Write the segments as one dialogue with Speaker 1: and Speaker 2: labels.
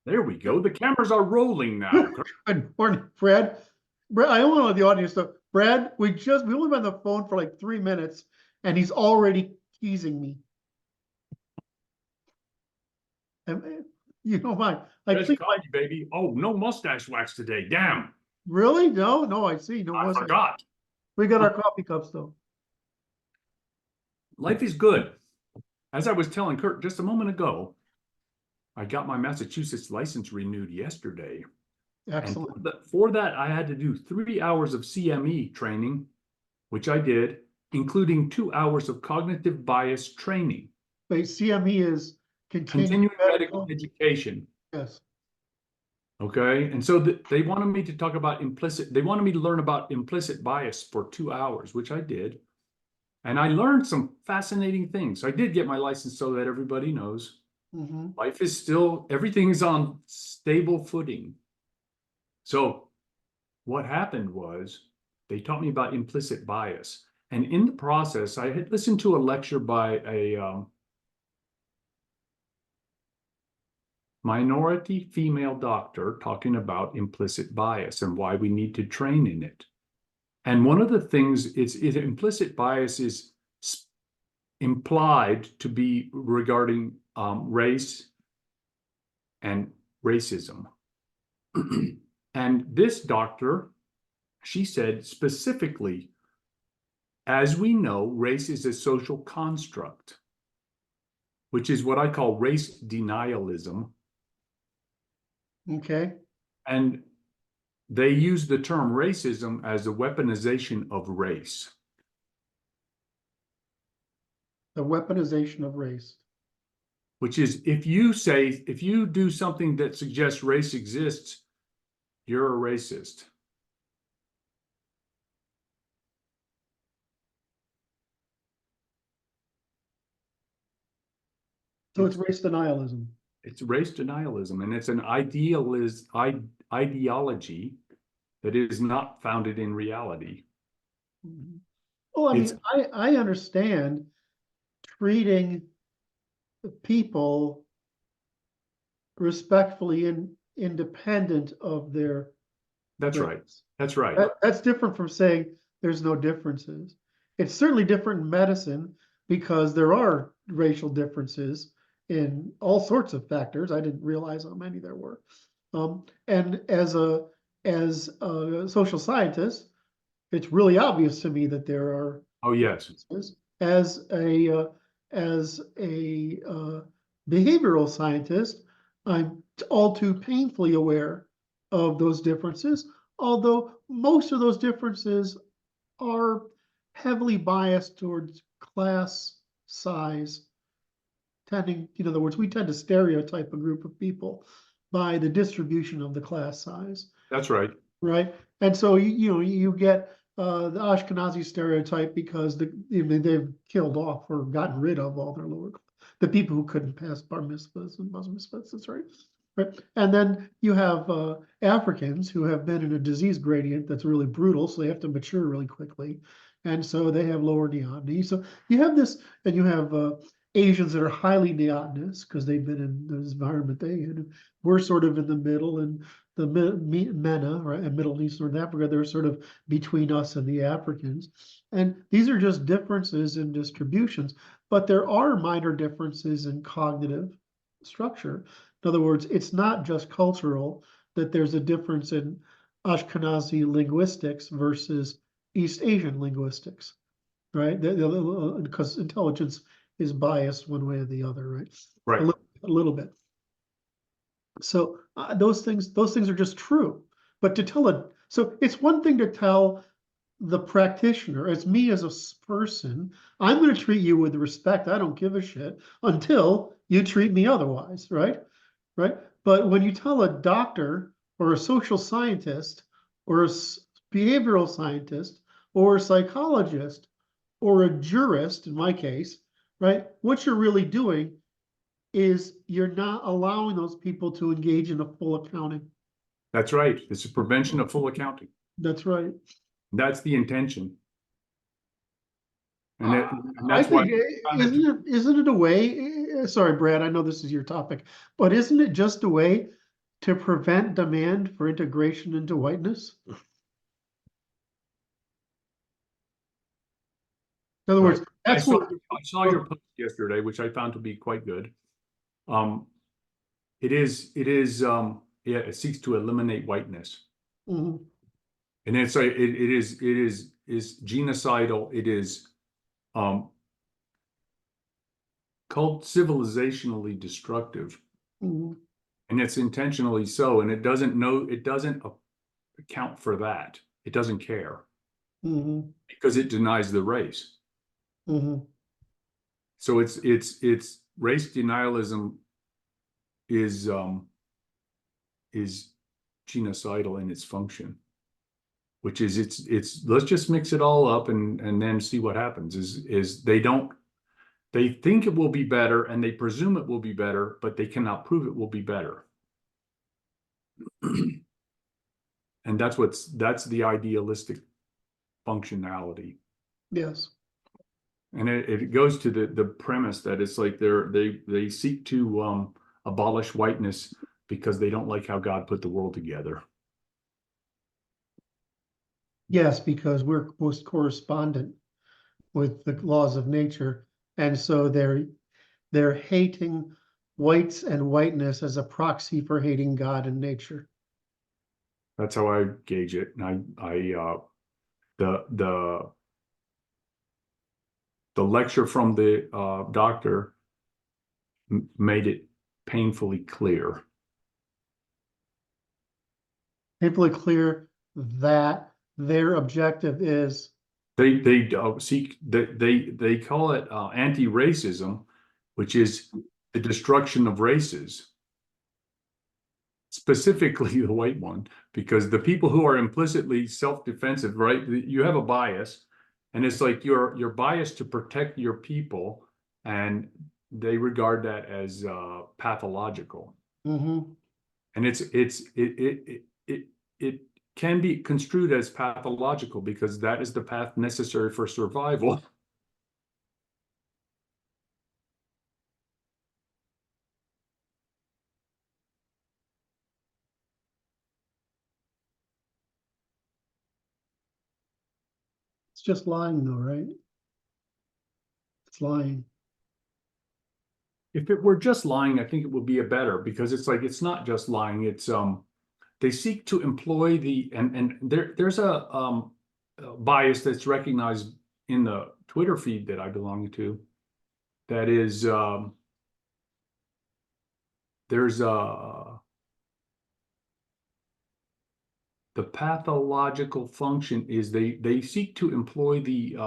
Speaker 1: There we go. The cameras are rolling now.
Speaker 2: Good morning, Brad. Brad, I only want the audience to, Brad, we only been on the phone for like 3 minutes and he's already teasing me. And, you know, I
Speaker 1: Fresh
Speaker 2: think
Speaker 1: coffee, baby. Oh, no mustache wax today. Damn.
Speaker 2: really? No, I see. No,
Speaker 1: I forgot.
Speaker 2: we got our coffee cups though.
Speaker 1: Life is good. As I was telling Kurt just a moment ago, I got my Massachusetts license renewed yesterday.
Speaker 2: Excellent.
Speaker 1: And for that, I had to do 3 hours of CME training, which I did, including 2 hours of cognitive bias training.
Speaker 2: Wait, CME is
Speaker 1: Continuing medical education.
Speaker 2: Yes.
Speaker 1: Okay. And so they wanted me to talk about they wanted me to learn about implicit bias for 2 hours, which I did. And I learned some fascinating things. I did get my license so that everybody knows. Life is still, everything is on stable footing. So what happened was they taught me about implicit bias. And in the process, I had listened to a lecture by a minority female doctor talking about implicit bias and why we need to train in it. And one of the things implicit bias is implied to be regarding race and racism. And this doctor, she said specifically, as we know, race is a social construct, which is what I call race denialism.
Speaker 2: Okay.
Speaker 1: And they use the term racism as a weaponization of race.
Speaker 2: The weaponization of race.
Speaker 1: Which is, if you do something that suggests race exists, you're a racist.
Speaker 2: So it's race denialism.
Speaker 1: It's race denialism, and it's an ideology that is not founded in reality.
Speaker 2: Well, I mean, I understand treating people respectfully and independent of their
Speaker 1: That's
Speaker 2: race.
Speaker 1: right. That's right.
Speaker 2: That's different from saying there's no differences. It's certainly different in medicine because there are racial differences in all sorts of factors. I didn't realize how many there were. And as a social scientist, it's really obvious to me that there are.
Speaker 1: Oh yes.
Speaker 2: As a behavioral scientist, I'm all too painfully aware of those differences, although most of those differences are heavily biased towards class size, in other words, we tend to stereotype a group of people by the distribution of the class size.
Speaker 1: That's right.
Speaker 2: Right. And so, you get the Ashkenazi stereotype because they've killed off or gotten rid of all the people who couldn't pass bar mitzvahs and Muslim mitzvahs. That's right. Right. And then you have Africans who have been in a disease gradient that's really brutal, so they have to mature really quickly. And so they have lower neoteny. So you have this, and you have Asians that are highly neotenous because they've been in the environment they in. We're sort of in the middle, and the MENA, right, and Middle East, North Africa, they're sort of between us and the Africans. And these are just differences in distributions, but there are minor differences in cognitive structure. In other words, it's not just cultural, that there's a difference in Ashkenazi linguistics versus East Asian linguistics, right? Because intelligence is biased one way or the other, right?
Speaker 1: Right.
Speaker 2: A little bit. So those things are just true. But so it's one thing to tell the practitioner, as me as a person, I'm going to treat you with respect. I don't give a shit until you treat me otherwise, right? Right. But when you tell a doctor or a social scientist or a behavioral scientist or a psychologist or a jurist, in my case, right, what you're really doing is you're not allowing those people to engage in a full accounting.
Speaker 1: That's right. It's a prevention of full accounting.
Speaker 2: That's right.
Speaker 1: That's the intention. And that's why.
Speaker 2: Isn't it a way? Sorry, Brad, I know this is your topic, but isn't it just a way to prevent demand for integration into whiteness. In other words,
Speaker 1: Right.
Speaker 2: that's what.
Speaker 1: I saw your post yesterday, which I found to be quite good. Um, yeah, it seeks to eliminate whiteness.
Speaker 2: Mhm,
Speaker 1: And it's like is genocidal. It is um called civilizationally destructive,
Speaker 2: mhm,
Speaker 1: and it's intentionally so, and it doesn't account for that. It doesn't care
Speaker 2: mhm,
Speaker 1: because it denies the race.
Speaker 2: mhm.
Speaker 1: So it's race denialism is genocidal in its function, which is it's let's just mix it all up and then see what happens. Is they think it will be better and they presume it will be better, but they cannot prove it will be better. And that's the idealistic functionality.
Speaker 2: Yes.
Speaker 1: And it goes to the premise that it's like they seek to abolish whiteness because they don't like how God put the world together.
Speaker 2: Yes, because we're most correspondent with the laws of nature, and so they're hating whites and whiteness as a proxy for hating God and nature.
Speaker 1: That's how I gauge it. And the the lecture from the doctor made it painfully clear.
Speaker 2: Painfully clear that their objective is.
Speaker 1: They seek they call it anti-racism, which is the destruction of races, specifically the white one, because the people who are implicitly self-defensive, right? You have a bias, and it's like you're biased to protect your people, and they regard that as pathological.
Speaker 2: Mhm.
Speaker 1: And it can be construed as pathological because that is the path necessary for survival.
Speaker 2: It's just lying though, right? It's lying.
Speaker 1: If it were just lying, I think it would be a better because it's like it's not just lying. It's they seek to employ the and there's a bias that's recognized in the Twitter feed that I belong to. That is there's the pathological function is they seek to employ the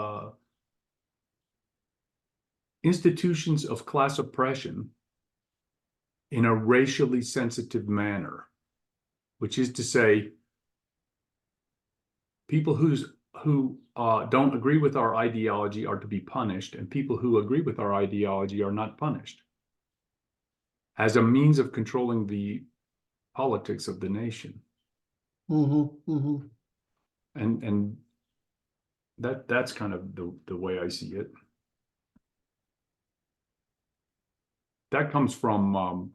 Speaker 1: institutions of class oppression in a racially sensitive manner, which is to say, people who don't agree with our ideology are to be punished, and people who agree with our ideology are not punished, as a means of controlling the politics of the nation.
Speaker 2: Mhm, mhm.
Speaker 1: And that's kind of the way I see it. That comes from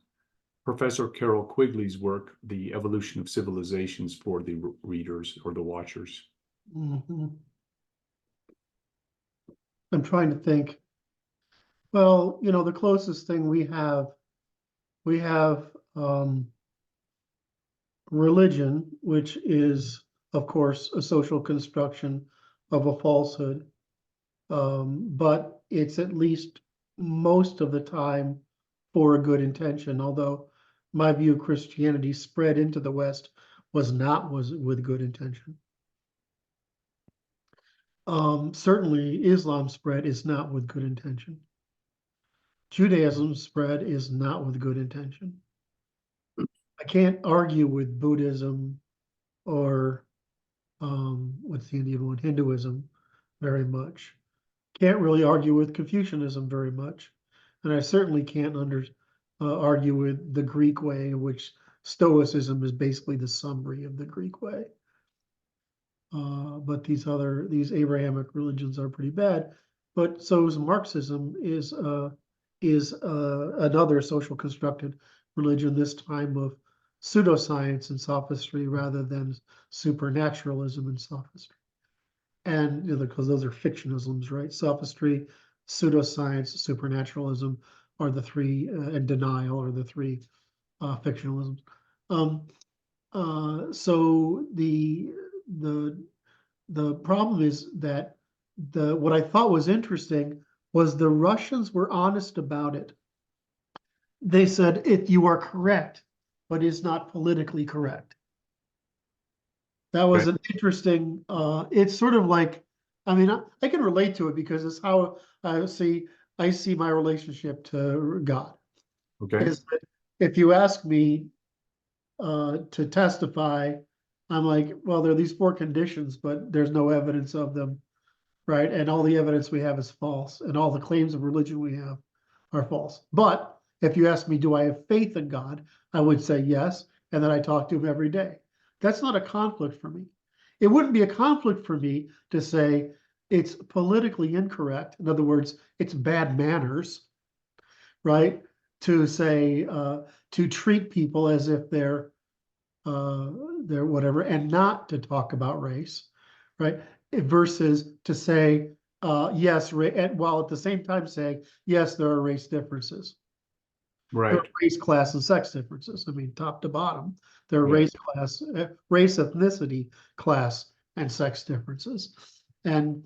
Speaker 1: Professor Carol Quigley's work, The Evolution of Civilizations, for the readers or the watchers.
Speaker 2: Mhm. I'm trying to think. Well, the closest thing we have religion, which is, of course, a social construction of a falsehood. But it's at least most of the time for a good intention, although my view of Christianity spread into the West was with good intention. Certainly Islam spread is not with good intention. Judaism spread is not with good intention. I can't argue with Buddhism or what's the Indian one, Hinduism, very much. Can't really argue with Confucianism very much, and I certainly can't argue with the Greek way, which Stoicism is basically the summary of the Greek way. But these Abrahamic religions are pretty bad. But so is Marxism is another social constructed religion. This time of pseudoscience and sophistry rather than supernaturalism and sophistry. And because those are fictionisms, right? Sophistry, pseudoscience, supernaturalism are the three, and denial are the three fictionalisms. So the problem is that what I thought was interesting was the Russians were honest about it. They said, if you are correct, but is not politically correct. That was an interesting, it's sort of like, I mean, I can relate to it because it's how I see my relationship to God.
Speaker 1: Okay.
Speaker 2: Is that if you ask me to testify, I'm like, well, there are these 4 conditions, but there's no evidence of them, right? And all the evidence we have is false, and all the claims of religion we have are false. But if you ask me, do I have faith in God? I would say yes, and then I talk to him every day. That's not a conflict for me. It wouldn't be a conflict for me to say it's politically incorrect. In other words, it's bad manners, right? To say, to treat people as if they're whatever, and not to talk about race, right? Versus to say, yes, while at the same time saying, yes, there are race differences.
Speaker 1: Right.
Speaker 2: There are race, class, and sex differences. I mean, top to bottom, there are
Speaker 1: Yes.
Speaker 2: race, ethnicity, class, and sex differences. And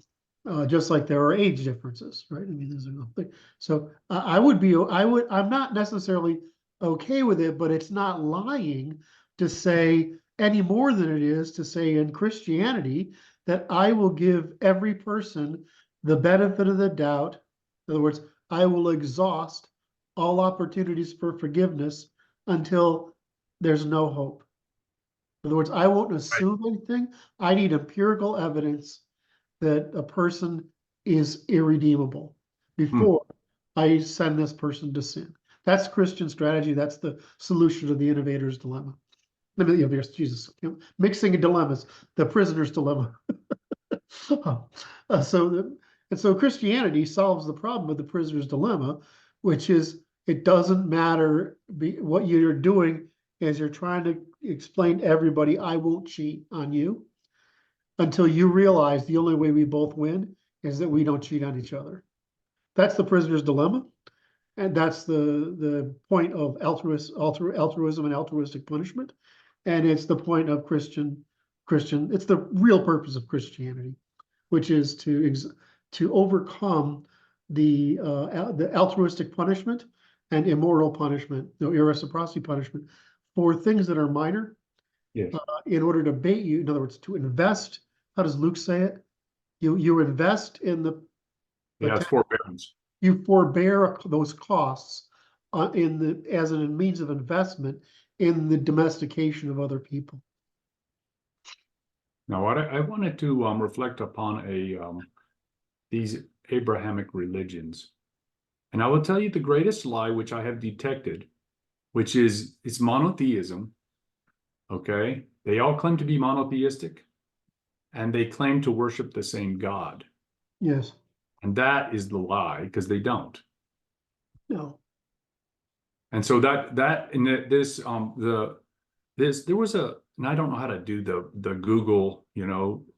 Speaker 2: just like there are age differences, right? I mean, there's a thing. So I'm not necessarily okay with it, but it's not lying to say any more than it is to say in Christianity that I will give every person the benefit of the doubt. In other words, I will exhaust all opportunities for forgiveness until there's no hope. In other words, I won't assume anything. I need empirical evidence that a person is irredeemable before I send this person to sin. That's Christian strategy. That's the solution to the innovator's dilemma. Jesus, mixing dilemmas, the prisoner's dilemma. So Christianity solves the problem with the prisoner's dilemma, which is it doesn't matter what you're doing is you're trying to explain to everybody, I won't cheat on you until you realize the only way we both win is that we don't cheat on each other. That's the prisoner's dilemma. And that's the point of altruism and altruistic punishment. And it's the point of Christian, it's the real purpose of Christianity, which is to overcome the altruistic punishment and immoral punishment, irreciprocity punishment for things that are minor.
Speaker 1: Yes.
Speaker 2: In order to bait you, in other words, to invest. How does Luke say it? You invest in the
Speaker 1: Yeah, it's forbearance.
Speaker 2: You forbear those costs as a means of investment in the domestication of other people.
Speaker 1: Now, I wanted to reflect upon these Abrahamic religions, and I will tell you the greatest lie which I have detected, which is it's monotheism. Okay, they all claim to be monotheistic, and they claim to worship the same God.
Speaker 2: Yes.
Speaker 1: And that is the lie, because they don't.
Speaker 2: No.
Speaker 1: And so there was and I don't know how to do the Google,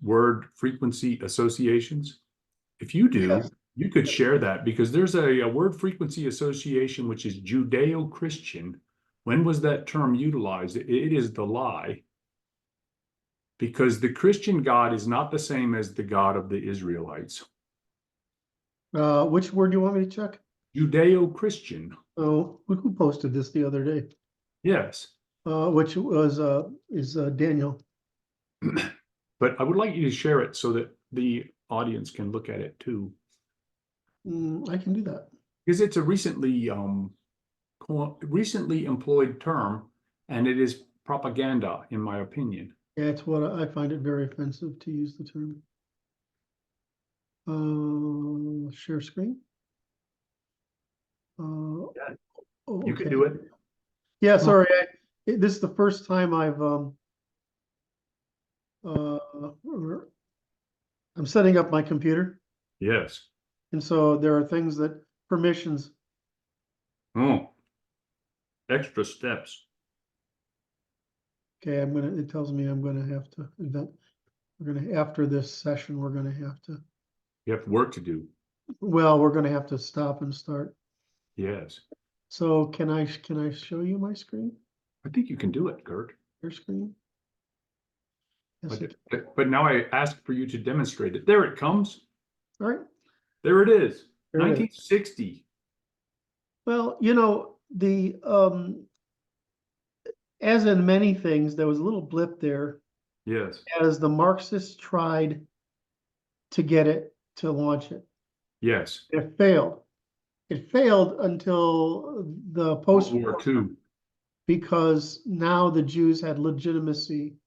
Speaker 1: word frequency associations. If you do,
Speaker 2: Yes.
Speaker 1: you could share that, because there's a word frequency association which is Judeo-Christian. When was that term utilized? It is the lie, because the Christian God is not the same as the God of the Israelites.
Speaker 2: Which word do you want me to check?
Speaker 1: Judeo-Christian.
Speaker 2: Oh, who posted this the other day?
Speaker 1: Yes.
Speaker 2: Which is Daniel.
Speaker 1: But I would like you to share it so that the audience can look at it too.
Speaker 2: I can do that.
Speaker 1: Because it's a recently employed term, and it is propaganda, in my opinion.
Speaker 2: Yeah, it's what I find it very offensive to use the term. Share screen.
Speaker 1: Yeah.
Speaker 2: Oh,
Speaker 1: You
Speaker 2: okay.
Speaker 1: can do it.
Speaker 2: Yeah, sorry. This is the first time I'm setting up my computer,
Speaker 1: Yes.
Speaker 2: and so there are things that permissions.
Speaker 1: Oh, extra steps.
Speaker 2: Okay, it tells me I'm gonna have to after this session, we're gonna have to,
Speaker 1: You have work to do.
Speaker 2: well, we're gonna have to stop and start.
Speaker 1: Yes.
Speaker 2: So can I show you my screen,
Speaker 1: I think you can do it, Kurt.
Speaker 2: your screen? Yes,
Speaker 1: But now I ask for you to demonstrate it. There it comes.
Speaker 2: all right,
Speaker 1: There it is.
Speaker 2: there it is.
Speaker 1: 1960.
Speaker 2: Well, as in many things, there was a little blip there
Speaker 1: Yes.
Speaker 2: as the Marxists tried to get it to launch it.
Speaker 1: Yes.
Speaker 2: It failed. It failed until the
Speaker 1: World
Speaker 2: post
Speaker 1: War II.
Speaker 2: because now the Jews had legitimacy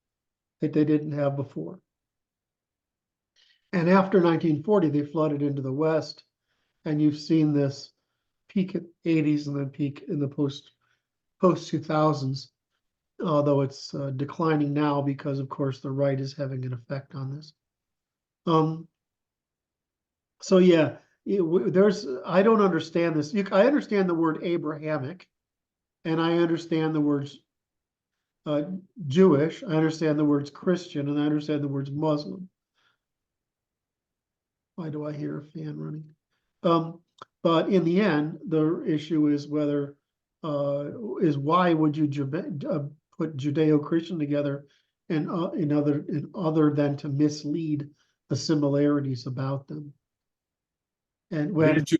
Speaker 2: that they didn't have before. And after 1940, they flooded into the West, and you've seen this peak in the 80s and then peak in the post 2000s, although it's declining now because, of course, the right is having an effect on this. So yeah, I don't understand this. I understand the word Abrahamic, and I understand the words Jewish. I understand the words Christian, and I understand the words Muslim. Why do I hear a fan running? But in the end, the issue is whether why would you put Judeo-Christian together, and other than to mislead the similarities about them. And when
Speaker 1: It's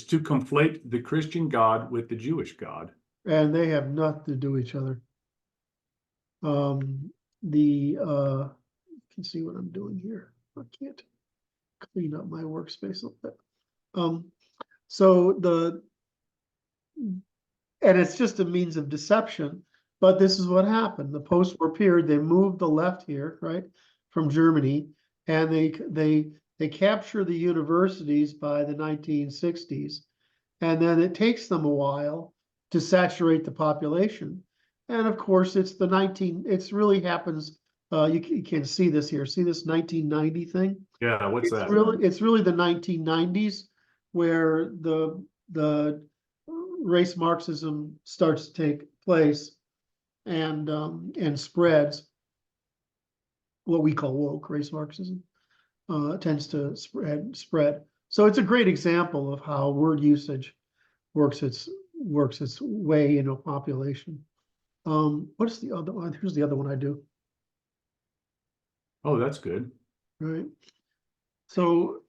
Speaker 1: to conflate the Christian God with the Jewish God.
Speaker 2: and they have nothing to do with each other. You can see what I'm doing here. I can't clean up my workspace a little bit. So and it's just a means of deception, but this is what happened. The post-war period, they moved the left here, right, from Germany, and they capture the universities by the 1960s, and then it takes them a while to saturate the population. And of course, it really happens. You can see this here. See this 1990 thing?
Speaker 1: Yeah, what's that?
Speaker 2: It's really the 1990s where the race Marxism starts to take place and spreads. What we call woke race Marxism tends to spread. So it's a great example of how word usage works its way in a population. What is the other one? Here's the other one I do.
Speaker 1: Oh, that's good.
Speaker 2: Right. So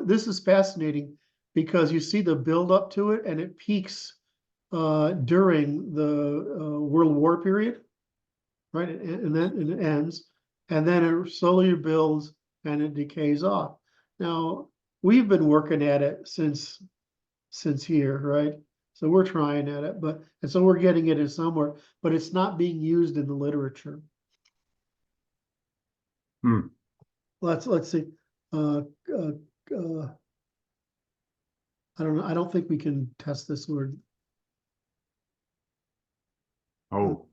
Speaker 2: this is fascinating because you see the build up to it, and it peaks during the World War period, right? And then it ends, and then it slowly builds and it decays off. Now we've been working at it since here, right? So we're trying at it, and so we're getting it in somewhere, but it's not being used in the literature. Let's see. I don't know. I don't think we can test this word.
Speaker 1: Oh,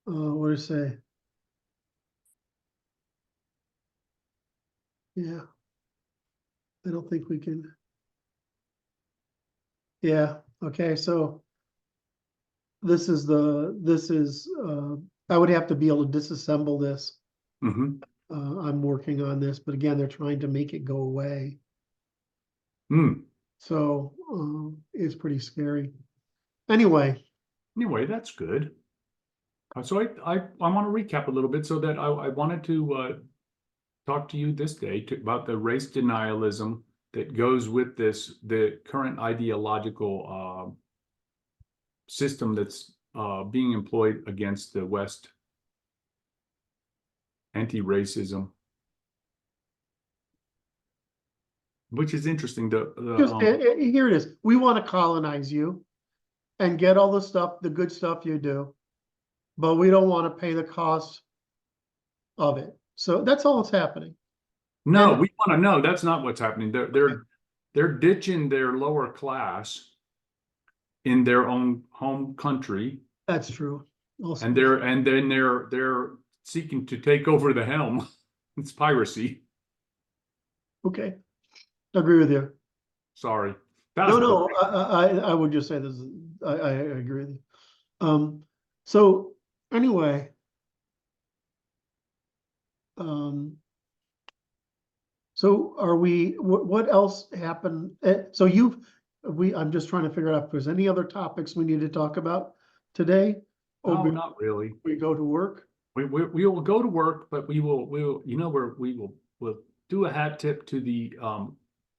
Speaker 2: What does it say? Yeah. I don't think we can. Yeah. Okay. So this is I would have to be able to disassemble this. I'm working on this, but again, they're trying to make it go away. So it's pretty scary. Anyway,
Speaker 1: that's good. So I want to recap a little bit so that I wanted to talk to you this day about the race denialism that goes with the current ideological system that's being employed against the West, anti-racism, which is interesting.
Speaker 2: Here it is. We want to colonize you and get all the good stuff you do, but we don't want to pay the cost of it. So that's all that's happening.
Speaker 1: No, we want to know that's not what's happening. They're ditching their lower class in their own home country.
Speaker 2: That's true.
Speaker 1: Also. And they're seeking to take over the helm. It's piracy.
Speaker 2: Okay, agree with you.
Speaker 1: Sorry.
Speaker 2: No, I would just say this. I agree with you. So Anyway. So are we, what else happened? So I'm just trying to figure out if there's any other topics we need to talk about today? Or
Speaker 1: No, not really.
Speaker 2: we go to work?
Speaker 1: We will go to work, but we'll we'll do a hat tip to the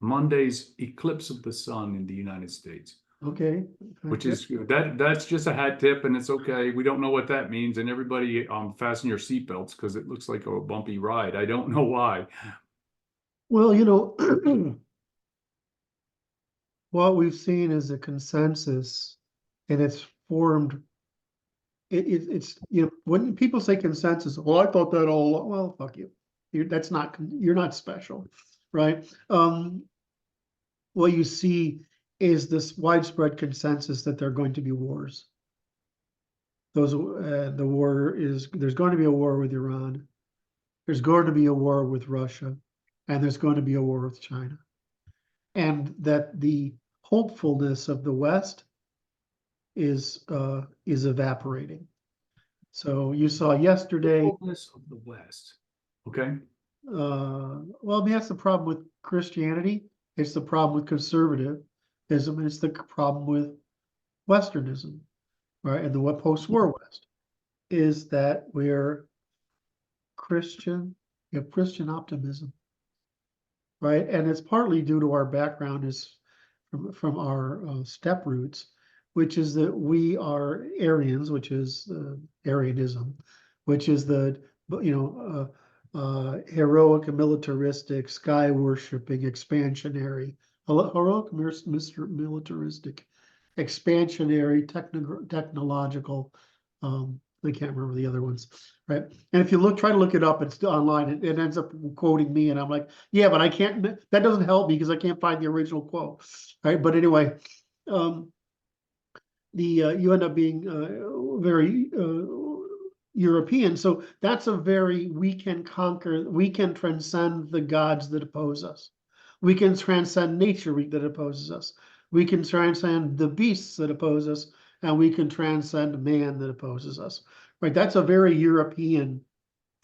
Speaker 1: Monday's eclipse of the sun in the United States,
Speaker 2: Okay.
Speaker 1: which is that's just a hat tip, and it's okay. We don't know what that means, and everybody fasten your seatbelts because it looks like a bumpy ride. I don't know why.
Speaker 2: Well, what we've seen is a consensus, and it's formed. It's when people say consensus, well, I thought that all along. Well, fuck you. You're not special, right? What you see is this widespread consensus that there are going to be wars. There's going to be a war with Iran. There's going to be a war with Russia, and there's going to be a war with China. And that the hopefulness of the West is evaporating. So you saw yesterday.
Speaker 1: Hopefulness of the West. Okay.
Speaker 2: Well, I mean, that's the problem with Christianity. It's the problem with conservatism. It's the problem with Westernism, right? And the post-war West is that we're Christian. We have Christian optimism, right? And it's partly due to our background is from our step roots, which is that we are Aryans, which is Arianism, which is the heroic and militaristic, sky worshipping, expansionary, heroic, militaristic, expansionary, technological. I can't remember the other ones, right? And if you try to look it up, it's still online. It ends up quoting me, and I'm like, yeah, but I can't. That doesn't help me because I can't find the original quote, right? But anyway, you end up being very European. So that's we can transcend the gods that oppose us. We can transcend nature that opposes us. We can transcend the beasts that oppose us, and we can transcend man that opposes us. Right? That's a very European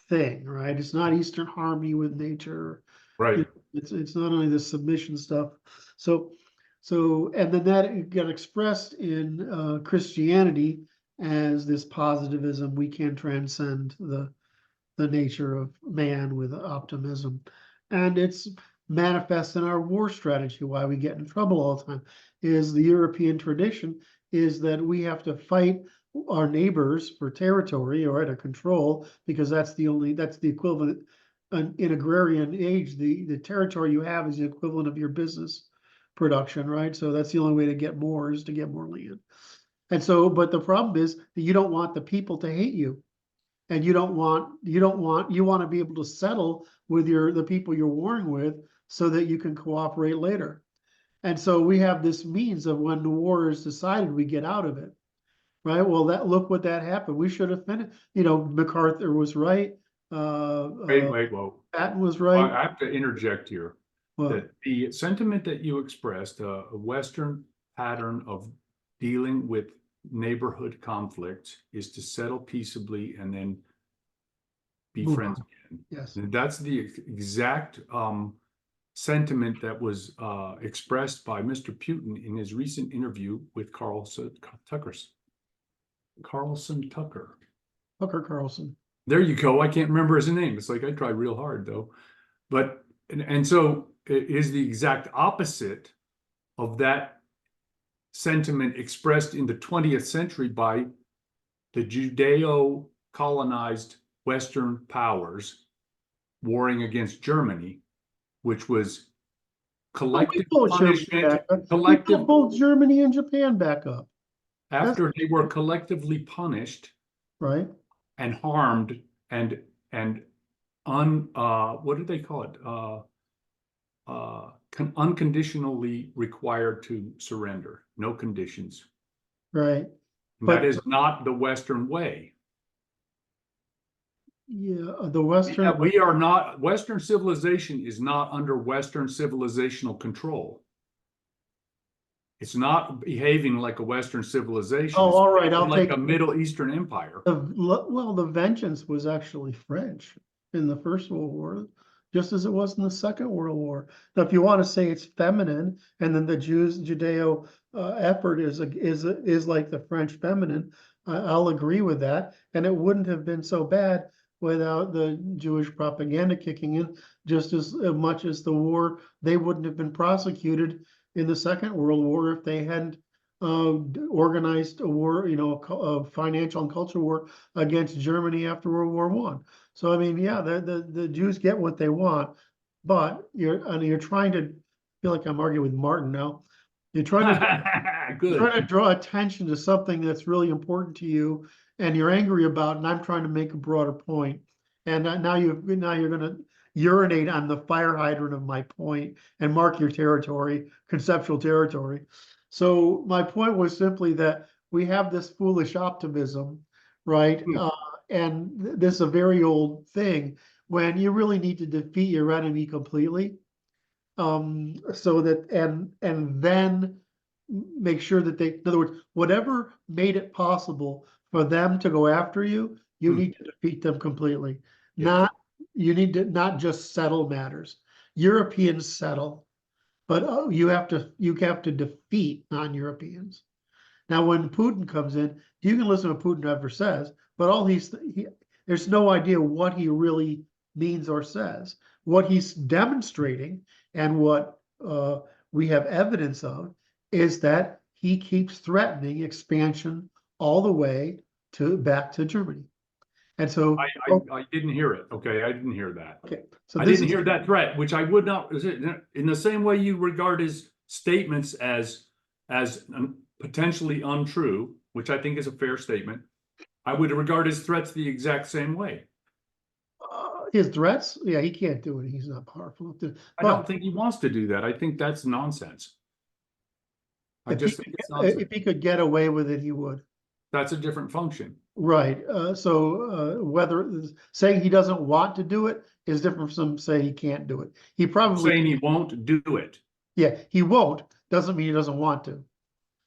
Speaker 2: thing, right? It's not Eastern harmony with nature.
Speaker 1: Right.
Speaker 2: It's not only the submission stuff. So and then that got expressed in Christianity as this positivism. We can transcend the nature of man with optimism, and it's manifest in our war strategy. Why we get in trouble all the time is the European tradition is that we have to fight our neighbors for territory or to control, because that's the equivalent in agrarian age. The territory you have is the equivalent of your business production, right? So that's the only way to get more is to get more land. And so, but the problem is that you don't want the people to hate you. And you want to be able to settle with the people you're warring with so that you can cooperate later. And so we have this means of when the war is decided, we get out of it, right? Well, look what that happened. We should have finished. MacArthur was right.
Speaker 1: Wait, whoa.
Speaker 2: Patton was right.
Speaker 1: I have to interject here.
Speaker 2: Well,
Speaker 1: That the sentiment that you expressed, a Western pattern of dealing with neighborhood conflicts is to settle peaceably and then be friends again.
Speaker 2: Yes.
Speaker 1: And that's the exact sentiment that was expressed by Mr. Putin in his recent interview with Carlson Tucker.
Speaker 2: Tucker Carlson.
Speaker 1: There you go. I can't remember his name. It's like I tried real hard though. But and so it is the exact opposite of that sentiment expressed in the 20th century by the Judeo-colonized Western powers warring against Germany, which was collective punishment.
Speaker 2: We put both Germany and Japan back up.
Speaker 1: After they were collectively punished,
Speaker 2: right,
Speaker 1: and harmed and what do they call it? Unconditionally required to surrender, no conditions.
Speaker 2: Right.
Speaker 1: That is not the Western way.
Speaker 2: Yeah, the Western.
Speaker 1: We are not, Western civilization is not under Western civilizational control. It's not behaving like a Western civilization.
Speaker 2: Oh,
Speaker 1: It's
Speaker 2: all right, I'll
Speaker 1: like
Speaker 2: take
Speaker 1: a Middle Eastern empire.
Speaker 2: well, the vengeance was actually French in the First World War, just as it was in the Second World War. Now, if you want to say it's feminine, and then the Judeo effort is like the French feminine, I'll agree with that. And it wouldn't have been so bad without the Jewish propaganda kicking in, just as much as the war. They wouldn't have been prosecuted in the Second World War if they hadn't organized a war, a financial and cultural war against Germany after World War One. So I mean, yeah, the Jews get what they want, but you're trying to feel like I'm arguing with Martin now. You're trying
Speaker 1: Good.
Speaker 2: to draw attention to something that's really important to you, and you're angry about, and I'm trying to make a broader point. And now you're going to urinate on the fire hydrant of my point and mark your territory, conceptual territory. So my point was simply that we have this foolish optimism, right?
Speaker 1: Hmm.
Speaker 2: And this is a very old thing when you really need to defeat your enemy completely. So that and then make sure that they, in other words, whatever made it possible for them to go after you, you
Speaker 1: Hmm.
Speaker 2: need to defeat them completely.
Speaker 1: Yes.
Speaker 2: Not You need to not just settle matters. Europeans settle, but you have to defeat non-Europeans. Now, when Putin comes in, you can listen to what Putin ever says, but there's no idea what he really means or says. What he's demonstrating and what we have evidence of is that he keeps threatening expansion all the way back to Germany. And so,
Speaker 1: I didn't hear it. Okay, I didn't hear that.
Speaker 2: okay, so
Speaker 1: I
Speaker 2: this
Speaker 1: didn't
Speaker 2: is
Speaker 1: hear that threat, which I would not. In the same way you regard his statements as potentially untrue, which I think is a fair statement, I would regard his threats the exact same way.
Speaker 2: his threats. Yeah, he can't do it. He's not powerful enough to.
Speaker 1: I don't
Speaker 2: But
Speaker 1: think he wants to do that. I think that's nonsense. I
Speaker 2: if he
Speaker 1: just think it's nonsense.
Speaker 2: if he could get away with it, he would.
Speaker 1: That's a different function.
Speaker 2: Right. So whether saying he doesn't want to do it is different from saying he can't do it. He probably
Speaker 1: Saying he won't do it.
Speaker 2: Yeah, he won't. Doesn't mean he doesn't want to.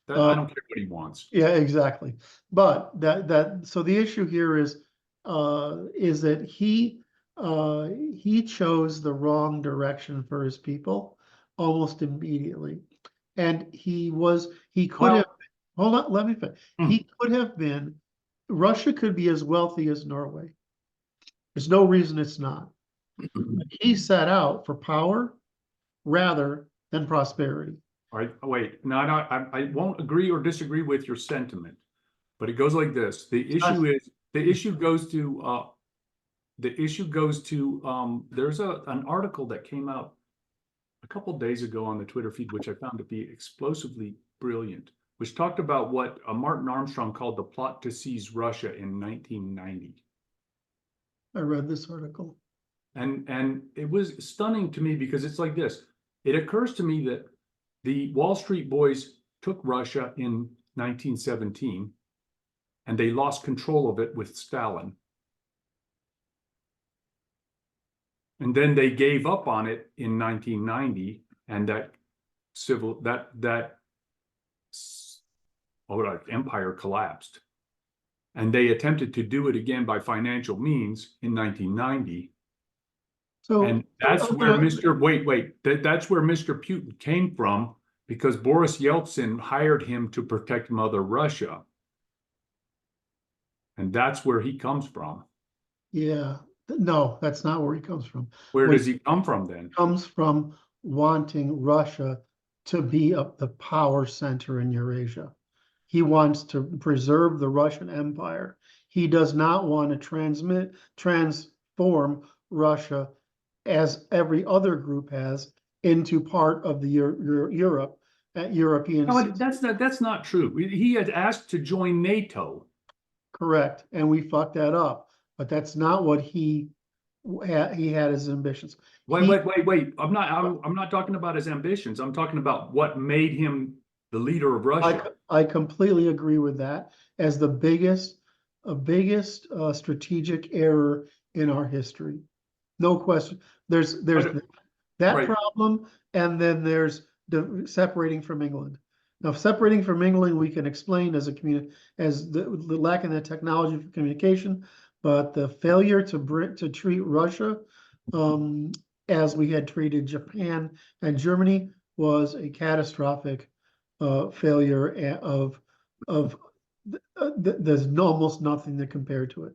Speaker 1: I don't care what he wants.
Speaker 2: Yeah, exactly. But so the issue here is that he chose the wrong direction for his people almost immediately. And he could have, hold on, let me finish. He could have been, Russia could be as wealthy as Norway. There's no reason it's not. He set out for power rather than prosperity.
Speaker 1: All right, wait. No, I won't agree or disagree with your sentiment, but it goes like this. The issue goes to there's an article that came out a couple days ago on the Twitter feed, which I found to be explosively brilliant, which talked about what Martin Armstrong called the plot to seize Russia in 1990.
Speaker 2: I read this article.
Speaker 1: And it was stunning to me because it's like this. It occurs to me that the Wall Street boys took Russia in 1917 and they lost control of it with Stalin. And then they gave up on it in 1990, and that empire collapsed. And they attempted to do it again by financial means in 1990.
Speaker 2: So
Speaker 1: And that's where that's where Mr. Putin came from, because Boris Yeltsin hired him to protect Mother Russia. And that's where he comes from.
Speaker 2: Yeah, no, that's not where he comes from.
Speaker 1: Where does he come from then?
Speaker 2: He comes from wanting Russia to be the power center in Eurasia. He wants to preserve the Russian Empire. He does not want to transform Russia, as every other group has, into part of the European.
Speaker 1: No, that's not true. He had asked to join NATO.
Speaker 2: Correct, and we fucked that up. But that's not what he had his ambitions.
Speaker 1: Wait. I'm not talking about his ambitions. I'm talking about what made him the leader of Russia.
Speaker 2: I completely agree with that as the biggest strategic error in our history. No question. There's that
Speaker 1: right.
Speaker 2: problem, and then there's separating from England. Now, separating from mingling, we can explain as the lack of the technology for communication, but the failure to treat Russia as we had treated Japan and Germany was a catastrophic failure of there's almost nothing to compare to it.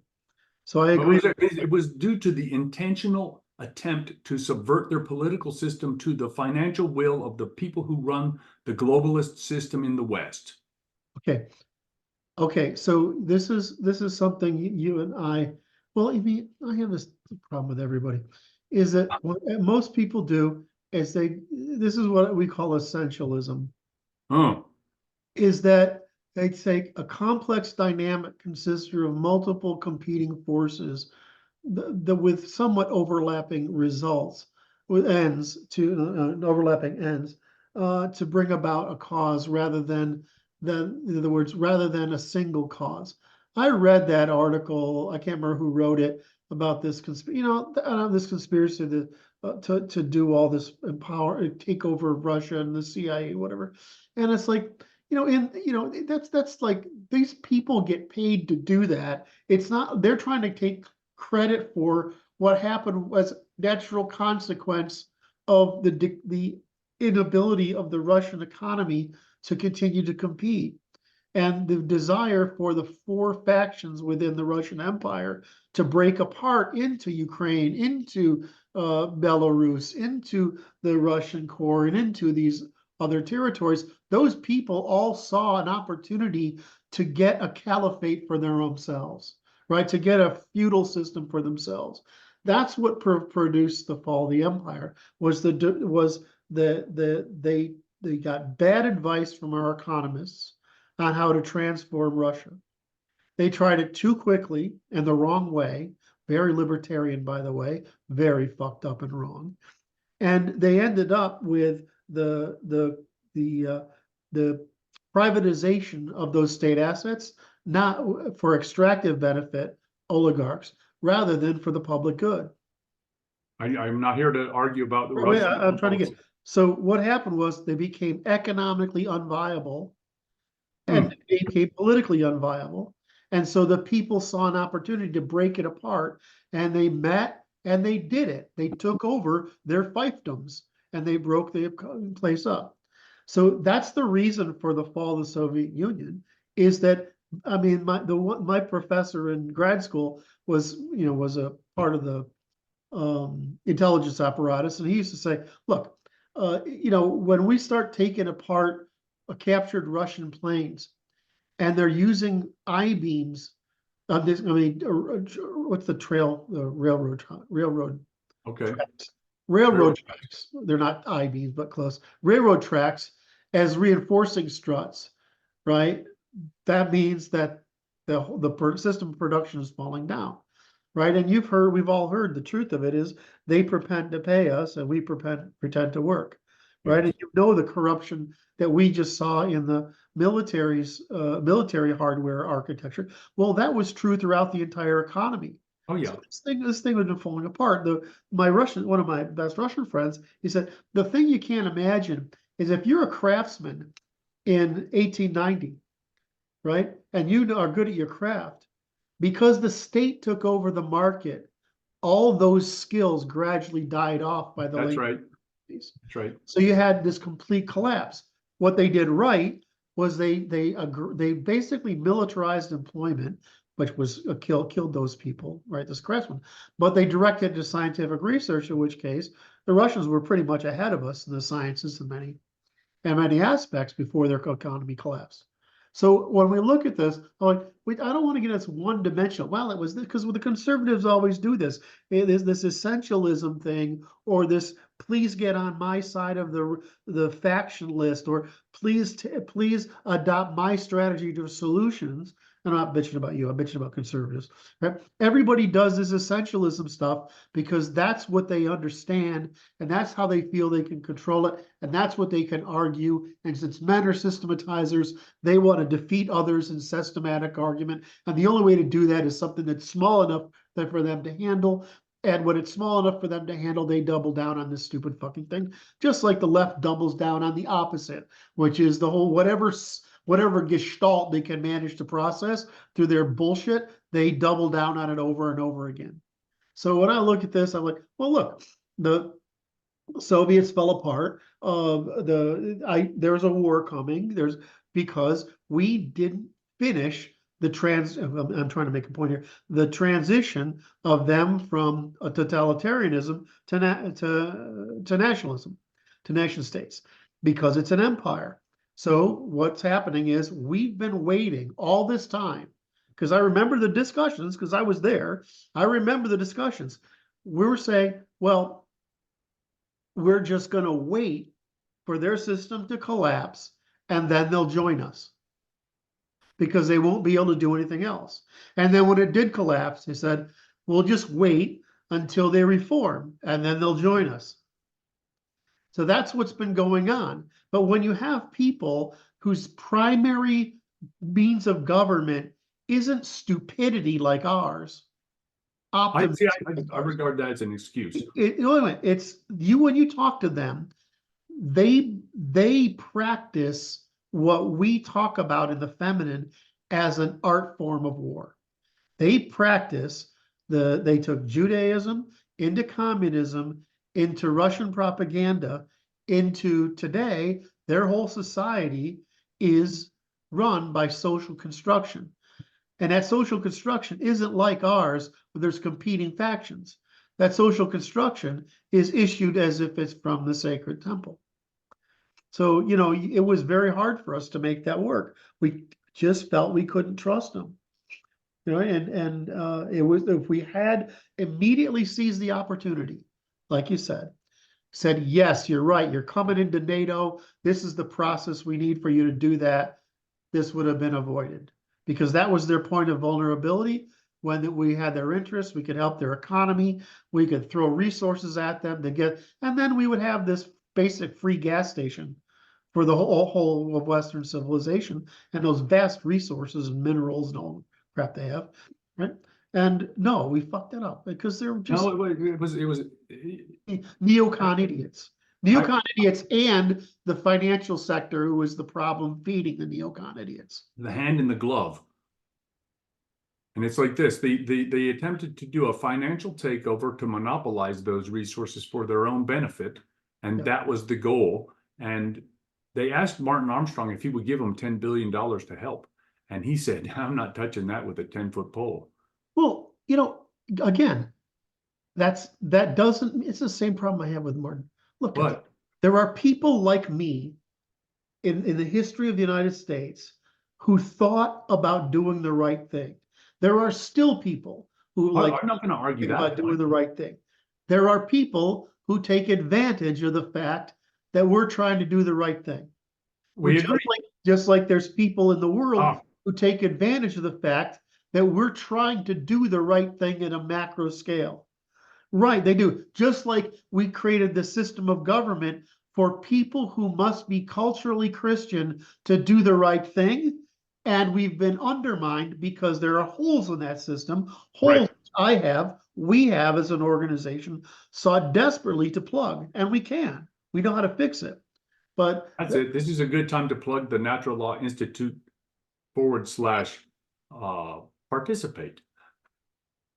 Speaker 2: So I agree.
Speaker 1: It was due to the intentional attempt to subvert their political system to the financial will of the people who run the globalist system in the West.
Speaker 2: Okay. Okay, so this is something you and I, well, I mean, I have this problem with everybody, is that what most people do is this is what we call essentialism,
Speaker 1: Oh,
Speaker 2: is that they take a complex dynamic consisting of multiple competing forces with somewhat overlapping results, with overlapping ends, to bring about a cause in other words, rather than a single cause. I read that article. I can't remember who wrote it about this this conspiracy to do all this take over Russia and the CIA, whatever. And it's like, that's like these people get paid to do that. It's not, they're trying to take credit for what happened was natural consequence of the inability of the Russian economy to continue to compete, and the desire for the four factions within the Russian Empire to break apart into Ukraine, into Belarus, into the Russian core, and into these other territories. Those people all saw an opportunity to get a caliphate for their own selves, right? To get a feudal system for themselves. That's what produced the fall of the empire. They got bad advice from our economists on how to transform Russia. They tried it too quickly and the wrong way, very libertarian, by the way, very fucked up and wrong. And they ended up with the privatization of those state assets, not for extractive benefit, oligarchs, rather than for the public good.
Speaker 1: I'm not here to argue about the
Speaker 2: Wait,
Speaker 1: Russian.
Speaker 2: I'm trying to get. So what happened was they became economically unviable and they became politically unviable. And so the people saw an opportunity to break it apart, and they met and they did it. They took over their fiefdoms and they broke the place up. So that's the reason for the fall of the Soviet Union, is that, I mean, my professor in grad school was a part of the intelligence apparatus, and he used to say, look, when we start taking apart captured Russian planes and they're using I-beams, what's the railroad
Speaker 1: Okay.
Speaker 2: tracks? Railroad tracks. They're not I-beams, but close. Railroad tracks as reinforcing struts, right? That means that the system of production is falling down, right? And we've all heard the truth of it is they pretend to pay us and we pretend to work, right?
Speaker 1: Yes.
Speaker 2: And the corruption that we just saw in the military hardware architecture. Well, that was true throughout the entire economy.
Speaker 1: Oh yeah.
Speaker 2: So this thing has been falling apart. One of my best Russian friends, he said, the thing you can't imagine is if you're a craftsman in 1890, right? And you are good at your craft, because the state took over the market, all those skills gradually died off by the
Speaker 1: That's
Speaker 2: late
Speaker 1: right.
Speaker 2: 50s.
Speaker 1: That's right.
Speaker 2: So you had this complete collapse. What they did right was they basically militarized employment, which was killed those people, right? This craftsman. But they directed to scientific research, in which case the Russians were pretty much ahead of us in the sciences in many aspects before their economy collapsed. So when we look at this, I don't want to get us one dimensional. Well, it was because the conservatives always do this. It is this essentialism thing, or this please get on my side of the faction list, or please adopt my strategy to solutions. And I'm not bitching about you. I'm bitching about conservatives. Right? Everybody does this essentialism stuff because that's what they understand, and that's how they feel they can control it, and that's what they can argue. And since men are systematizers, they want to defeat others in systematic argument. And the only way to do that is something that's small enough for them to handle. And when it's small enough for them to handle, they double down on this stupid fucking thing. Just like the left doubles down on the opposite, which is the whole whatever gestalt they can manage to process through their bullshit, they double down on it over and over again. So when I look at this, I'm like, well, look, the Soviets fell apart. There's a war coming. Because we didn't finish I'm trying to make a point here. The transition of them from a totalitarianism to nationalism, to nation states, because it's an empire. So what's happening is we've been waiting all this time, because I remember the discussions, because I was there. I remember the discussions. We were saying, well, we're just going to wait for their system to collapse, and then they'll join us, because they won't be able to do anything else. And then when it did collapse, they said, we'll just wait until they reform, and then they'll join us. So that's what's been going on. But when you have people whose primary means of government isn't stupidity like ours, optimism like
Speaker 1: I
Speaker 2: ours,
Speaker 1: regard that as an excuse.
Speaker 2: it's you, when you talk to them, they practice what we talk about in the feminine as an art form of war. They practice they took Judaism into communism, into Russian propaganda, into today, their whole society is run by social construction. And that social construction isn't like ours, where there's competing factions. That social construction is issued as if it's from the sacred temple. So, it was very hard for us to make that work. We just felt we couldn't trust them. And it was, if we had immediately seized the opportunity, like you said, yes, you're right, you're coming into NATO, this is the process we need for you to do that, this would have been avoided, because that was their point of vulnerability. When we had their interests, we could help their economy, we could throw resources at them and then we would have this basic free gas station for the whole of Western civilization, and those vast resources and minerals and all the crap they have, right? And no, we fucked it up, because they're just
Speaker 1: It was
Speaker 2: neocon idiots. Neocon idiots, and the financial sector, who was the problem feeding the neocon idiots.
Speaker 1: the hand in the glove. And it's like this, they attempted to do a financial takeover to monopolize those resources for their own benefit. And that was the goal. And they asked Martin Armstrong if he would give them $10 billion to help. And he said, I'm not touching that with a 10-foot pole.
Speaker 2: Well, again, it's the same problem I have with Martin. Look, there are people like me in the history of the United States who thought about doing the right thing. There are still people who
Speaker 1: I'm not going to argue that
Speaker 2: about doing the right thing. There are people who take advantage of the fact that we're trying to do the right thing.
Speaker 1: We agree.
Speaker 2: Just like there's people in the world who take advantage of the fact that we're trying to do the right thing at a macro scale. Right, they do. Just like we created the system of government for people who must be culturally Christian to do the right thing. And we've been undermined because there are holes in that system, holes we have as an organization sought desperately to plug, and we can. We know how to fix it. But
Speaker 1: that's it. This is a good time to plug the Natural Law Institute /participate.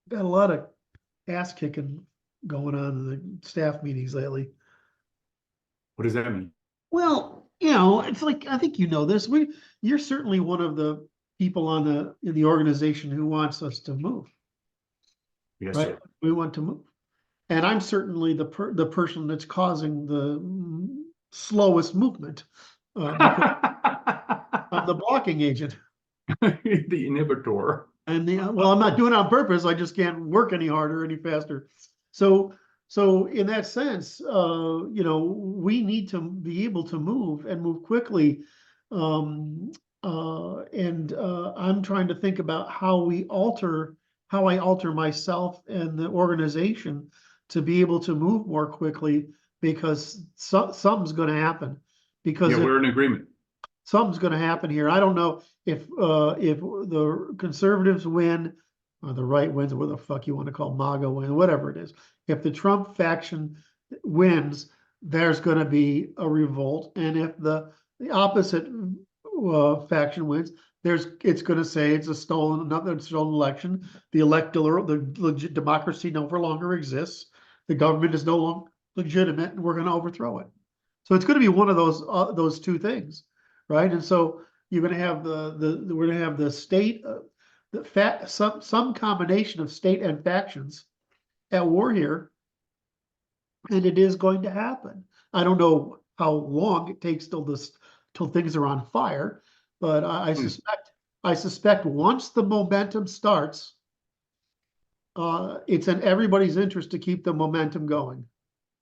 Speaker 2: Got a lot of ass kicking going on in the staff meetings lately.
Speaker 1: What does that mean?
Speaker 2: Well, it's like, I think this. You're certainly one of the people in the organization who wants us to move.
Speaker 1: Yes,
Speaker 2: right?
Speaker 1: sir.
Speaker 2: We want to move. And I'm certainly the person that's causing the slowest movement. Because I'm the blocking agent.
Speaker 1: The inhibitor.
Speaker 2: And I'm not doing it on purpose. I just can't work any harder, any faster. So in that sense, we need to be able to move and move quickly. I'm trying to think about how I alter myself and the organization to be able to move more quickly, because something's going to happen. Because
Speaker 1: we're in agreement.
Speaker 2: Something's going to happen here. I don't know if the conservatives win or the right wins, or what the fuck you want to call MAGA win, whatever it is. If the Trump faction wins, there's going to be a revolt, and if the opposite faction wins, it's going to say it's another stolen election. The legit democracy no longer exists. The government is no longer legitimate, and we're going to overthrow it. So it's going to be one of those two things, right? And so you're going to have we're going to have the state, some combination of state and factions at war here, and it is going to happen. I don't know how long it takes till things are on fire, but I suspect once the momentum starts, it's in everybody's interest to keep the momentum going.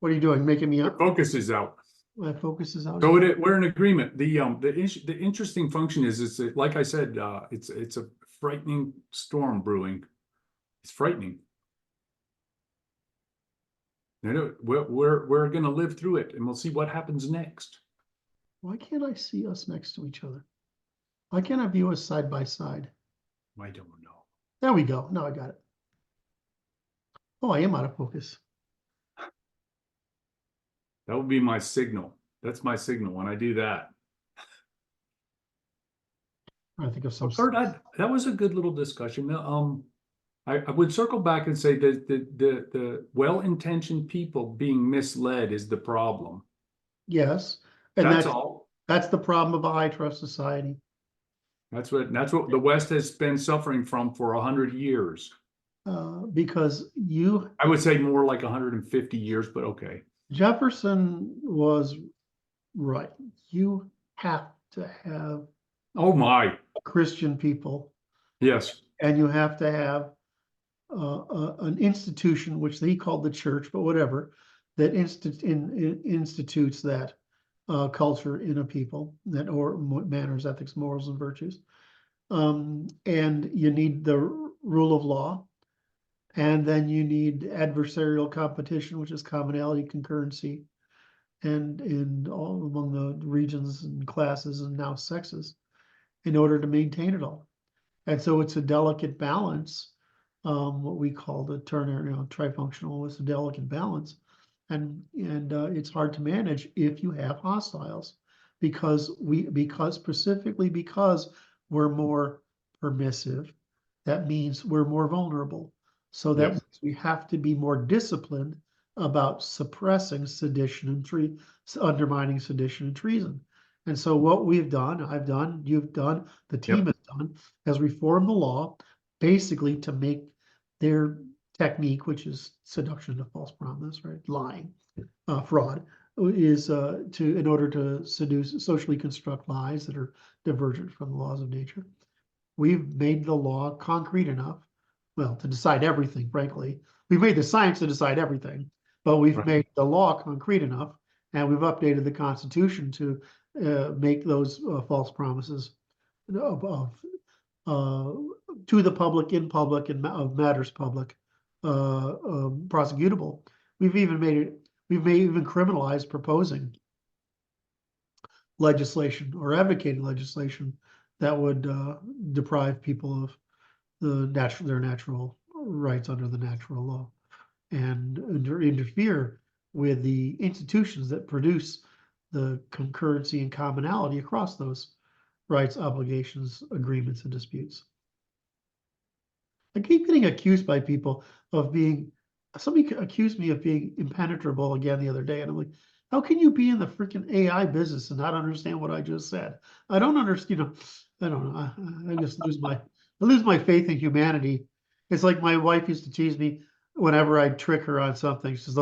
Speaker 2: What are you doing? Making me up?
Speaker 1: Focus is out.
Speaker 2: My focus is out.
Speaker 1: So we're in agreement. The interesting function is that, like I said, it's a frightening storm brewing. It's frightening. You know, we're going to live through it, and we'll see what happens next.
Speaker 2: Why can't I see us next to each other? Why can't I view us side by side?
Speaker 1: I don't know.
Speaker 2: There we go. Now I got it. Oh, I am out of focus.
Speaker 1: That would be my signal. That's my signal when I do that.
Speaker 2: I think of some.
Speaker 1: Kurt, that was a good little discussion. I would circle back and say that the well-intentioned people being misled is the problem.
Speaker 2: Yes, and
Speaker 1: that's all.
Speaker 2: That's the problem of a high trust society.
Speaker 1: That's what the West has been suffering from for 100 years.
Speaker 2: Because
Speaker 1: I would say more like 150 years, but okay.
Speaker 2: Jefferson was right. You have to have
Speaker 1: Christian
Speaker 2: people.
Speaker 1: Yes.
Speaker 2: And you have to have an institution, which he called the church, but whatever, that institutes that culture in a people, or manners, ethics, morals, and virtues. And you need the rule of law. And then you need adversarial competition, which is commonality, concurrency, and in all among the regions and classes and now sexes, in order to maintain it all. And so it's a delicate balance. What we call the ternary, trifunctional is a delicate balance, and it's hard to manage if you have hostiles, because specifically because we're more permissive. That means we're more vulnerable. So that means we have to be more disciplined about suppressing sedition and undermining sedition and treason. And so what we've done, I've done, you've done, the team has done, has reformed the law basically to make their technique, which is seduction to false promise, right? Lying, fraud, is in order to socially construct lies that are divergent from the laws of nature. We've made the law concrete enough, well, to decide everything, frankly. We've made the science to decide everything, but we've made the law concrete enough, and we've updated the Constitution to make those false promises to the public, in public, and of matters public, prosecutable. We've even criminalized proposing legislation or advocating legislation that would deprive people of their natural rights under the natural law, and interfere with the institutions that produce the concurrency and commonality across those rights, obligations, agreements, and disputes. I keep getting accused by people of somebody accused me of being impenetrable again the other day, and I'm like, how can you be in the freaking AI business and not understand what I just said? I don't understand, I don't know. I just lose my faith in humanity. It's like my wife used to tease me whenever I'd trick her on something. She says,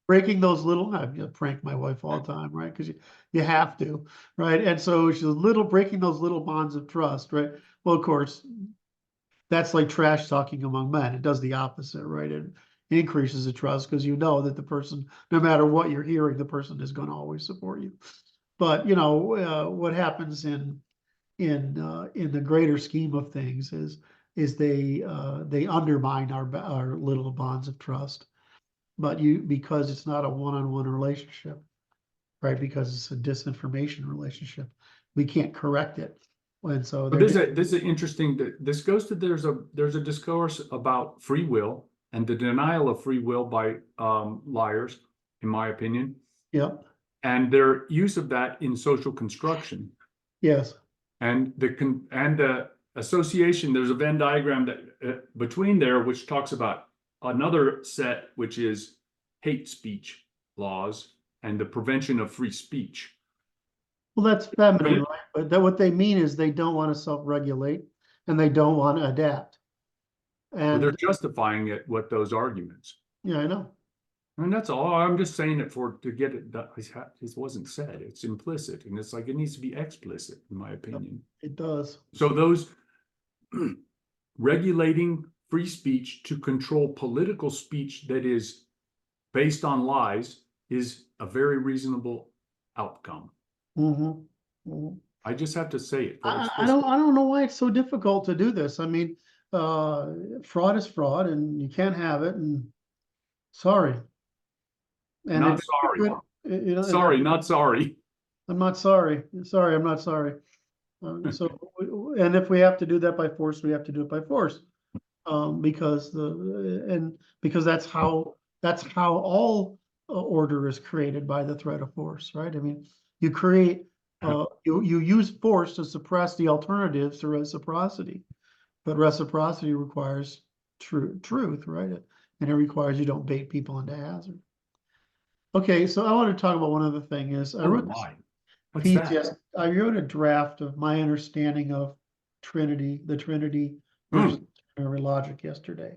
Speaker 2: breaking those little, I prank my wife all the time, right? Because you have to, right? And so she's breaking those little bonds of trust, right? Well, of course, that's like trash talking among men. It does the opposite, right? It increases the trust because you know that the person, no matter what you're hearing, the person is going to always support you. But what happens in the greater scheme of things is they undermine our little bonds of trust, but because it's not a one-on-one relationship, right? Because it's a disinformation relationship, we can't correct it. And so
Speaker 1: But
Speaker 2: they're
Speaker 1: this is interesting. This goes to there's a discourse about free will and the denial of free will by liars, in my opinion,
Speaker 2: yep,
Speaker 1: and their use of that in social construction
Speaker 2: yes,
Speaker 1: and the association. There's a Venn diagram that between there, which talks about another set, which is hate speech laws and the prevention of free speech.
Speaker 2: well, that's feminine, right? But that what they mean is they don't want to self-regulate and they don't want to adapt.
Speaker 1: But they're
Speaker 2: And
Speaker 1: justifying it with those arguments.
Speaker 2: yeah, I know.
Speaker 1: And that's all. I'm just saying it to get it. It wasn't said. It's implicit, and it's like it needs to be explicit, in my opinion.
Speaker 2: It does.
Speaker 1: So those regulating free speech to control political speech that is based on lies is a very reasonable outcome.
Speaker 2: Mm-hmm. Mm-hmm.
Speaker 1: I just have to say it.
Speaker 2: I don't know why it's so difficult to do this. I mean, fraud is fraud, and you can't have it. And sorry, and
Speaker 1: Not sorry.
Speaker 2: you know,
Speaker 1: Sorry, not sorry.
Speaker 2: I'm not sorry. Sorry, I'm not sorry. And if we have to do that by force, we have to do it by force. Because that's how all order is created, by the threat of force, right? I mean, you create you use force to suppress the alternatives to reciprocity, but reciprocity requires truth, right? And it requires you don't bait people into hazard. Okay, so I want to talk about one other thing. Is I wrote this
Speaker 1: What's
Speaker 2: piece,
Speaker 1: that?
Speaker 2: yes, I wrote a draft of my understanding of the Trinity versus Trinitarian logic yesterday.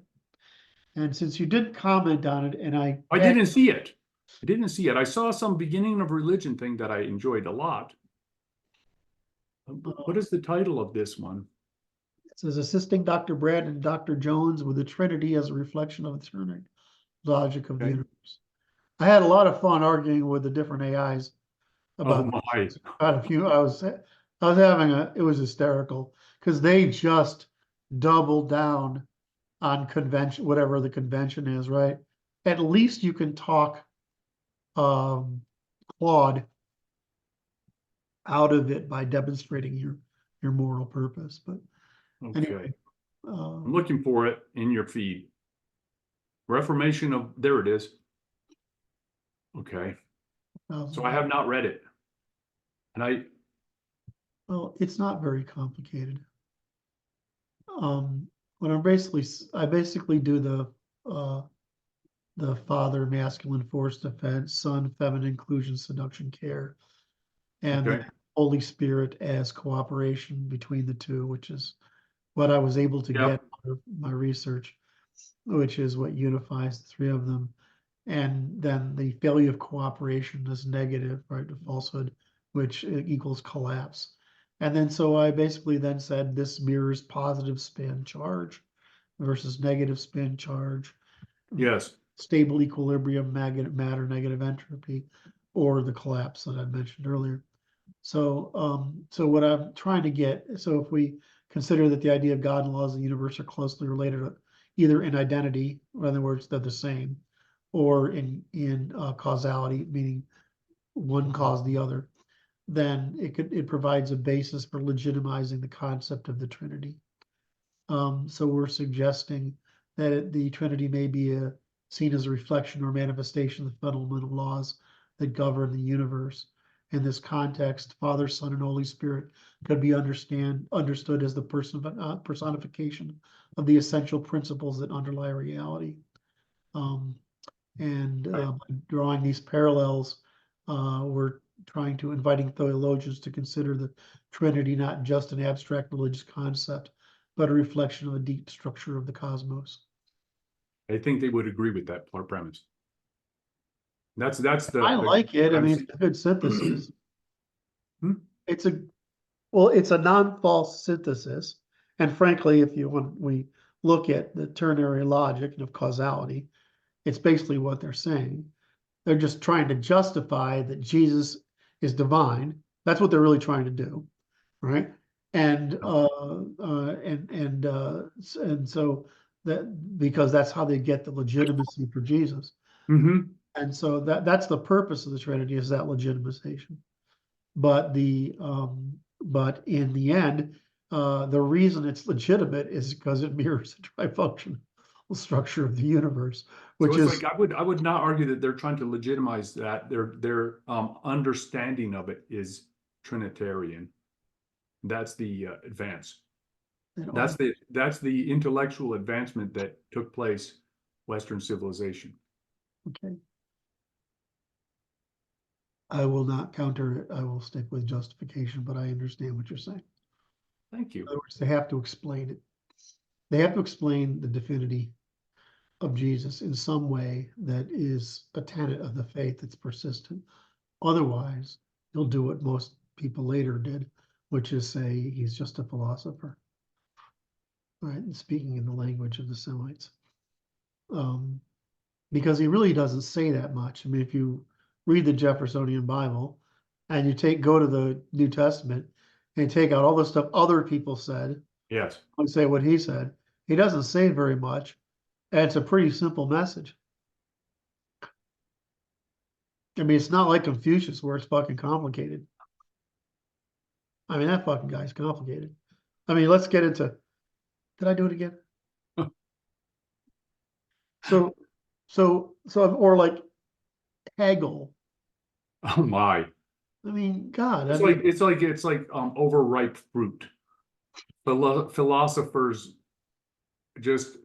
Speaker 2: And since you did comment on it, and
Speaker 1: I didn't see it. I didn't see it. I saw some beginning of religion thing that I enjoyed a lot. What is the title of this one?
Speaker 2: It says assisting Dr. Brad and Dr. Jones with the Trinity as a reflection of the Trinity logic of the universe. I had a lot of fun arguing with the different AIs about quite a few. I was having it was hysterical because they just doubled down on convention, whatever the convention is, right? At least you can talk Claude out of it by demonstrating your moral purpose. But anyway,
Speaker 1: I'm looking for it in your feed. Reformation of, there it is. Okay. So I have not read it. And
Speaker 2: well, it's not very complicated. When I basically do the father, masculine force defense, son, feminine inclusion, seduction, care, and the Holy Spirit as cooperation between the two, which is what I was able to get out of my research, which is what unifies the three of them. And then the failure of cooperation is negative, right? The falsehood, which equals collapse. And then so I basically then said this mirrors positive spin charge versus negative spin charge.
Speaker 1: yes.
Speaker 2: Stable equilibrium, matter, negative entropy, or the collapse that I mentioned earlier. So, so what I'm trying to get, so if we consider that the idea of God and laws of the universe are closely related, either in identity, in other words, they're the same, or in causality, meaning one caused the other, then it provides a basis for legitimizing the concept of the Trinity. So we're suggesting that the Trinity may be seen as a reflection or manifestation of the fundamental laws that govern the universe. In this context, Father, Son, and Holy Spirit could be understood as the personification of the essential principles that underlie reality. By drawing these parallels, we're trying to inviting theologians to consider the Trinity not just an abstract religious concept, but a reflection of the deep structure of the cosmos.
Speaker 1: I think they would agree with that premise. That's
Speaker 2: I like it. I mean, it's a good synthesis. It's a non-false synthesis. And frankly, when we look at the ternary logic of causality, it's basically what they're saying. They're just trying to justify that Jesus is divine. That's what they're really trying to do, right? And so that because that's how they get the legitimacy for Jesus. And so that's the purpose of the Trinity, is that legitimization. But the But in the end, the reason it's legitimate is because it mirrors the trifunctional structure of the universe,
Speaker 1: So
Speaker 2: which
Speaker 1: it's
Speaker 2: is,
Speaker 1: like I would not argue that they're trying to legitimize that. Their understanding of it is Trinitarian. That's the advance. That's the intellectual advancement that took place Western civilization.
Speaker 2: okay. I will not counter it. I will stick with justification, but I understand what you're saying.
Speaker 1: Thank
Speaker 2: In
Speaker 1: you.
Speaker 2: other words, they have to explain it. They have to explain the divinity of Jesus in some way that is a tenet of the faith that's persistent. Otherwise, he'll do what most people later did, which is say he's just a philosopher, right? And speaking in the language of the Semites. Because he really doesn't say that much. I mean, if you read the Jeffersonian Bible and you go to the New Testament and take out all the stuff other people said,
Speaker 1: Yes.
Speaker 2: and say what he said, he doesn't say very much. And it's a pretty simple message. I mean, it's not like Confucius where it's fucking complicated. I mean, that fucking guy's complicated. I mean, let's get into, did I do it again? So, or like Hegel.
Speaker 1: Oh my.
Speaker 2: I mean, God, I
Speaker 1: It's
Speaker 2: mean,
Speaker 1: like overripe fruit. Philosophers just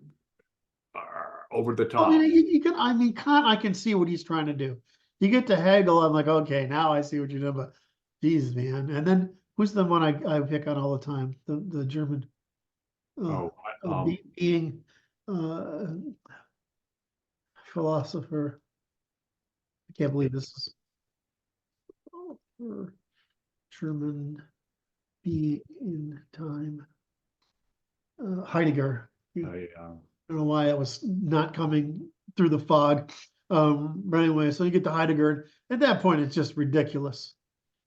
Speaker 1: are over the
Speaker 2: I mean,
Speaker 1: top.
Speaker 2: I mean, Kant, I can see what he's trying to do. You get to Hegel, I'm like, okay, now I see what you're doing, but geez, man. And then who's the one I pick on all the time? The German
Speaker 1: Oh,
Speaker 2: being philosopher. I can't believe this is German being in time. Heidegger.
Speaker 1: I
Speaker 2: I don't know why it was not coming through the fog. But anyway, so you get to Heidegger. At that point, it's just ridiculous.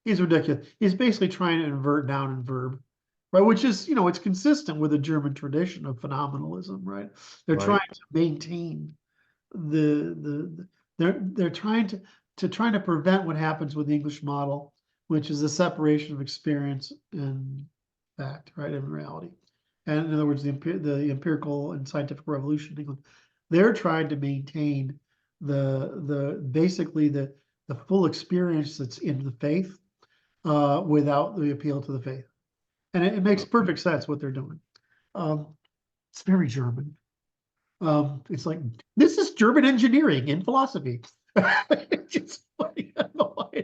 Speaker 2: He's ridiculous. He's basically trying to invert noun and verb, right? Which is, it's consistent with the German tradition of phenomenalism, right? They're
Speaker 1: right.
Speaker 2: trying to maintain they're trying to prevent what happens with the English model, which is the separation of experience and fact, right, and reality. And in other words, the empirical and scientific revolution in England, they're trying to maintain basically the full experience that's in the faith without the appeal to the faith. And it makes perfect sense what they're doing. It's very German. It's like, this is German engineering in philosophy. It's just funny. I don't know why. I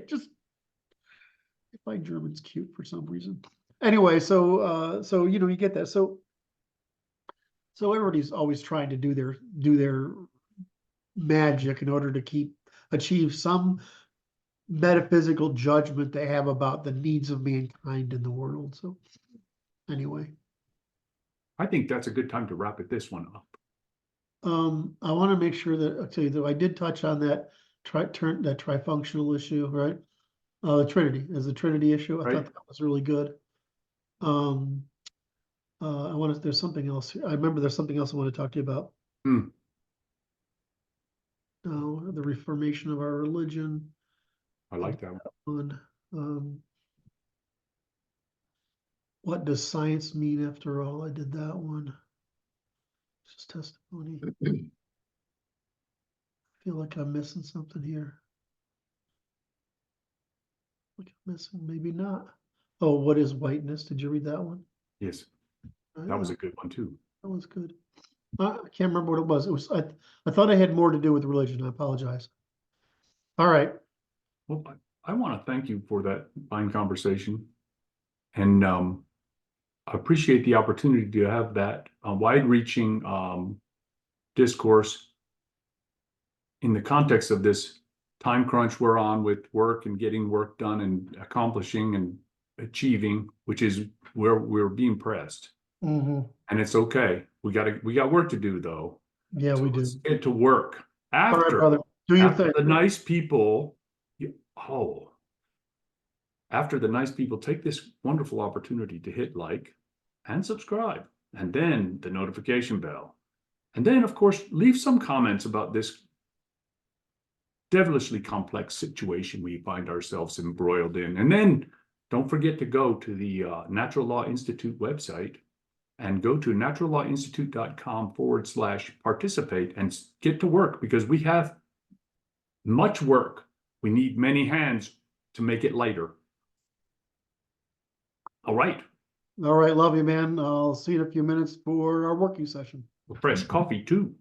Speaker 2: find Germans cute for some reason. Anyway, so you get that. So everybody's always trying to do their magic in order to achieve some metaphysical judgment they have about the needs of mankind in the world. So anyway,
Speaker 1: I think that's a good time to wrap this one up.
Speaker 2: I want to make sure that I'll tell you though I did touch on that trifunctional issue, right? The Trinity as the Trinity issue. I thought that was really good. There's something else. I remember there's something else I want to talk to you about. The reformation of our religion.
Speaker 1: I like that one.
Speaker 2: What does science mean after all? I did that one. Just testimony. I feel like I'm missing something here. Like I'm missing, maybe not. Oh, what is whiteness? Did you read that one?
Speaker 1: Yes, that was a good one too.
Speaker 2: That was good. I can't remember what it was. It was I thought I had more to do with religion. I apologize. All right.
Speaker 1: Well, I want to thank you for that fine conversation, and I appreciate the opportunity to have that wide-reaching discourse in the context of this time crunch we're on with work and getting work done and accomplishing and achieving, which is where we're being pressed.
Speaker 2: Mm-hmm.
Speaker 1: And it's okay. We got work to do though.
Speaker 2: Yeah,
Speaker 1: so
Speaker 2: we do.
Speaker 1: Let's get to work.
Speaker 2: All right, brother. Do your thing.
Speaker 1: The nice people, after the nice people take this wonderful opportunity to hit like and subscribe, and then the notification bell. And then, of course, leave some comments about this devilishly complex situation we find ourselves embroiled in. And then don't forget to go to the Natural Law Institute website and go to naturallawinstitute.com/participate and get to work, because we have much work. We need many hands to make it lighter. All right.
Speaker 2: All right, love you, man. I'll see you in a few minutes for our working session.
Speaker 1: Fresh coffee too.